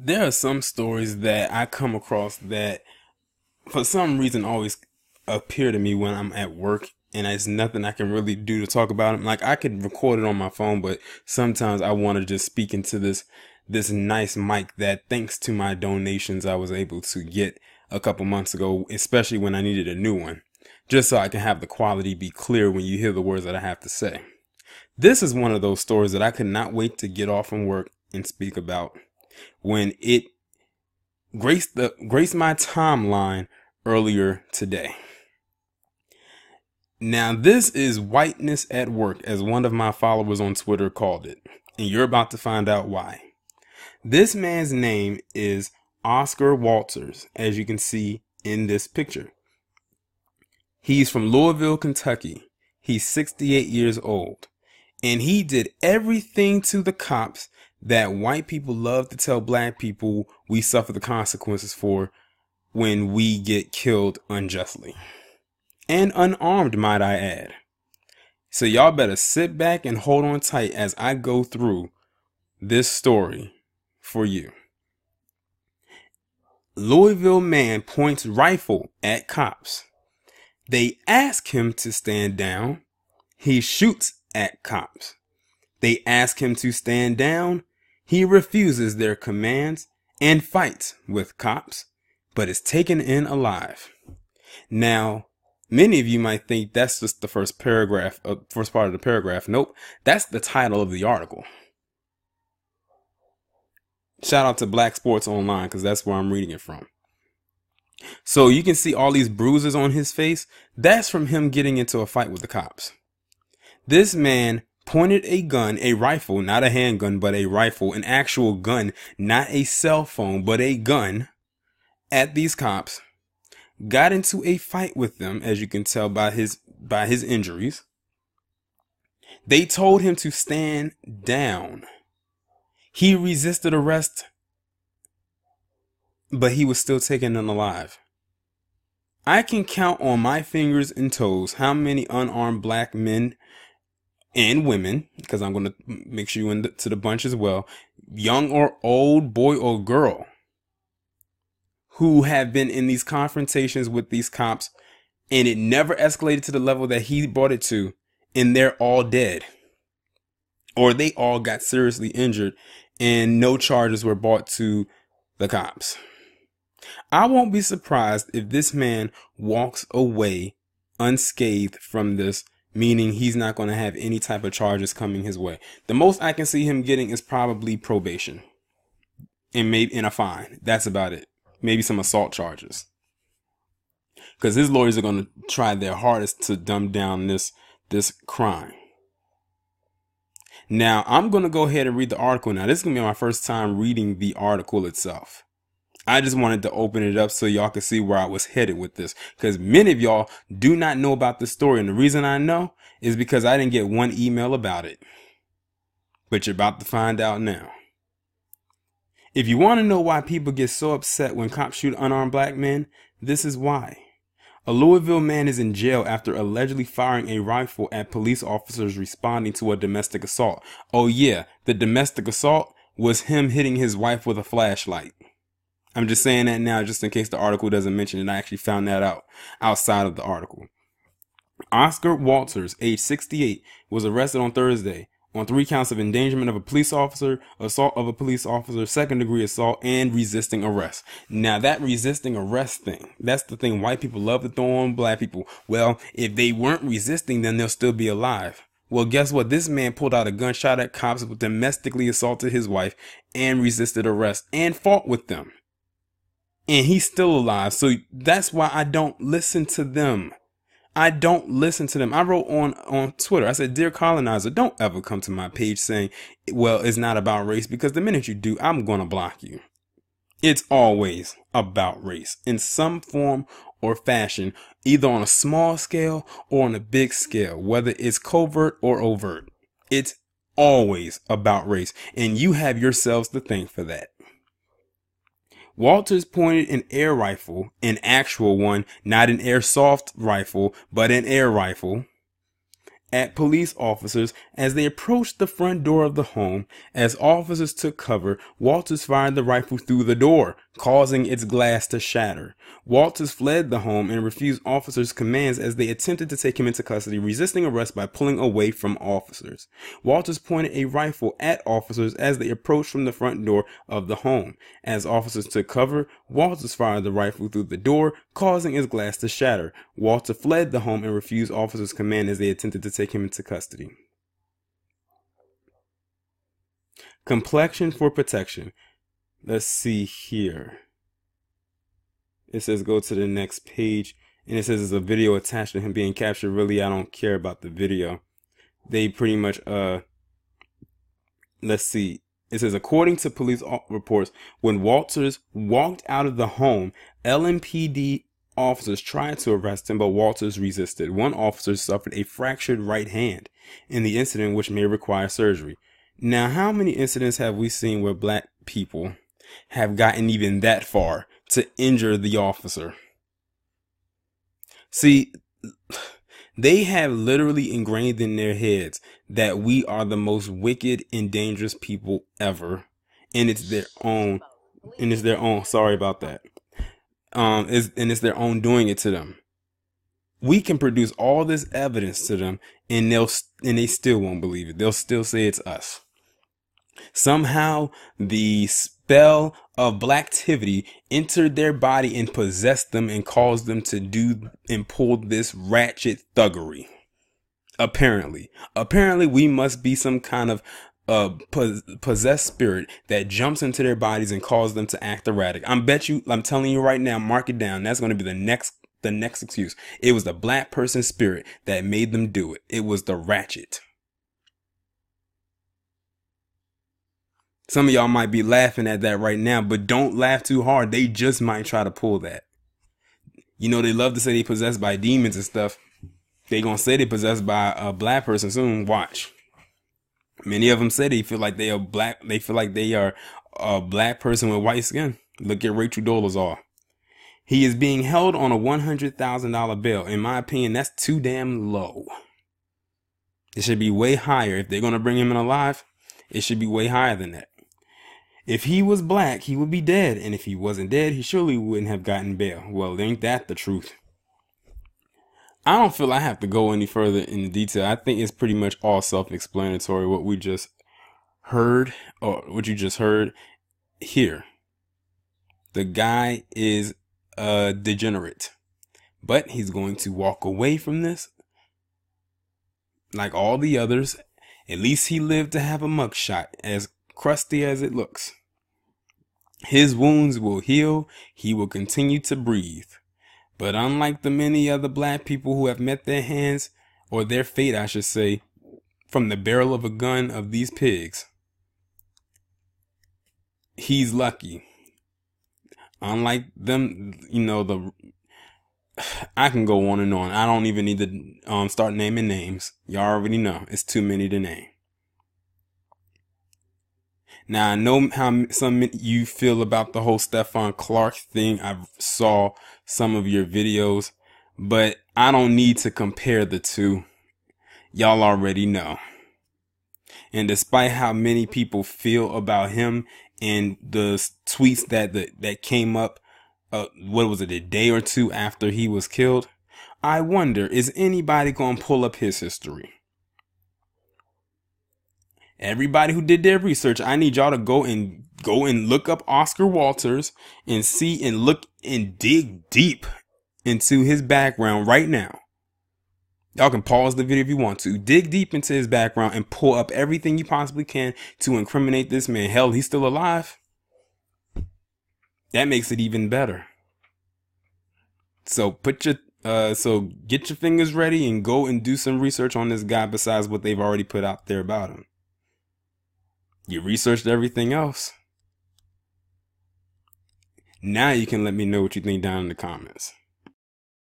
There are some stories that I come across that for some reason always appear to me when I'm at work, and there's nothing I can really do to talk about them. Like, I could record it on my phone, but sometimes I want to just speak into this nice mic that, thanks to my donations, I was able to get a couple months ago, especially when I needed a new one, just so I can have the quality be clear when you hear the words that I have to say. This is one of those stories that I could not wait to get off from work and speak about when it graced my timeline earlier today. Now, this is whiteness at work, as one of my followers on Twitter called it, and you're about to find out why. This man's name is Oscar Walters, as you can see in this picture. He's from Louisville, Kentucky. He's 68 years old, and he did everything to the cops that white people love to tell black people we suffer the consequences for when we get killed unjustly. And unarmed, might I add. So y'all better sit back and hold on tight as I go through this story for you. Louisville man points rifle at cops. They ask him to stand down. He shoots at cops. They ask him to stand down. He refuses their commands and fights with cops, but is taken in alive. Now, many of you might think that's just the first paragraph, first part of the paragraph. Nope, that's the title of the article. Shout out to Black Sports Online, because that's where I'm reading it from. So you can see all these bruises on his face. That's from him getting into a fight with the cops. This man pointed a gun, a rifle, not a handgun, but a rifle, an actual gun, not a cell phone, but a gun, at these cops. Got into a fight with them, as you can tell by his injuries. They told him to stand down. He resisted arrest, but he was still taken unalive. I can count on my fingers and toes how many unarmed black men and women, because I'm going to mix you into the bunch as well, young or old, boy or girl, who have been in these confrontations with these cops, and it never escalated to the level that he brought it to, and they're all dead. Or they all got seriously injured, and no charges were brought to the cops. I won't be surprised if this man walks away unscathed from this, meaning he's not going to have any type of charges coming his way. The most I can see him getting is probably probation and maybe a fine. That's about it. Maybe some assault charges, because his lawyers are going to try their hardest to dumb down this crime. Now, I'm going to go ahead and read the article. Now, this is going to be my first time reading the article itself. I just wanted to open it up so y'all can see where I was headed with this, because many of y'all do not know about this story. And the reason I know is because I didn't get one email about it. But you're about to find out now. If you want to know why people get so upset when cops shoot unarmed black men, this is why. A Louisville man is in jail after allegedly firing a rifle at police officers responding to a domestic assault. Oh yeah, the domestic assault was him hitting his wife with a flashlight. I'm just saying that now just in case the article doesn't mention it. I actually found that out outside of the article. Oscar Walters, age 68, was arrested on Thursday on 3 counts of endangerment of a police officer, assault of a police officer, second-degree assault, and resisting arrest. Now, that resisting arrest thing, that's the thing white people love to throw on black people. Well, if they weren't resisting, then they'll still be alive. Well, guess what? This man pulled out a gun, shot at cops, domestically assaulted his wife, and resisted arrest, and fought with them. And he's still alive. So that's why I don't listen to them. I don't listen to them. I wrote on Twitter, I said, "Dear colonizer, don't ever come to my page saying, well, it's not about race," because the minute you do, I'm going to block you. It's always about race in some form or fashion, either on a small scale or on a big scale, whether it's covert or overt. It's always about race, and you have yourselves to thank for that. Walters pointed an air rifle, an actual one, not an airsoft rifle, but an air rifle, at police officers as they approached the front door of the home. As officers took cover, Walters fired the rifle through the door, causing its glass to shatter. Walters fled the home and refused officers' commands as they attempted to take him into custody, resisting arrest by pulling away from officers. Walters pointed a rifle at officers as they approached from the front door of the home. As officers took cover, Walters fired the rifle through the door, causing its glass to shatter. Walter fled the home and refused officers' command as they attempted to take him into custody. Complexion for protection. Let's see here. It says go to the next page, and it says there's a video attached to him being captured. Really, I don't care about the video. They pretty much, let's see. It says, according to police reports, when Walters walked out of the home, LMPD officers tried to arrest him, but Walters resisted. One officer suffered a fractured right hand in the incident, which may require surgery. Now, how many incidents have we seen where black people have gotten even that far to injure the officer? See, they have literally ingrained in their heads that we are the most wicked and dangerous people ever. And it's their own, sorry about that. It's their own doing it to them. We can produce all this evidence to them and they still won't believe it. They'll still say it's us. Somehow the spell of blacktivity entered their body and possessed them and caused them to do and pull this ratchet thuggery. Apparently we must be some kind of possessed spirit that jumps into their bodies and causes them to act erratic. I'm telling you right now, mark it down. That's going to be the next excuse. It was the black person spirit that made them do it. It was the ratchet. Some of y'all might be laughing at that right now, but don't laugh too hard. They just might try to pull that. You know, they love to say they possessed by demons and stuff. They gonna say they possessed by a black person soon. Watch. Many of them say they feel like they are black. They feel like they are a black person with white skin. Look at Rachel Dolezal. He is being held on a $100,000 bail. In my opinion, that's too damn low. It should be way higher. If they're gonna bring him in alive, it should be way higher than that. If he was black, he would be dead. And if he wasn't dead, he surely wouldn't have gotten bail. Well, ain't that the truth? I don't feel I have to go any further into detail. I think it's pretty much all self-explanatory what we just heard, or what you just heard here. The guy is a degenerate, but he's going to walk away from this like all the others. At least he lived to have a mugshot, as crusty as it looks. His wounds will heal. He will continue to breathe. But unlike the many other black people who have met their hands, or their fate, I should say, from the barrel of a gun of these pigs, he's lucky. Unlike them, you know, I can go on and on. I don't even need to start naming names. Y'all already know. It's too many to name. Now, I know how some of you feel about the whole Stephon Clark thing. I saw some of your videos, but I don't need to compare the two. Y'all already know. And despite how many people feel about him and the tweets that came up, what was it, a day or two after he was killed, I wonder, is anybody going to pull up his history? Everybody who did their research, I need y'all to go and look up Oscar Walters and see and look and dig deep into his background right now. Y'all can pause the video if you want to. Dig deep into his background and pull up everything you possibly can to incriminate this man. Hell, he's still alive. That makes it even better. So get your fingers ready and go and do some research on this guy besides what they've already put out there about him. You researched everything else. Now you can let me know what you think down in the comments.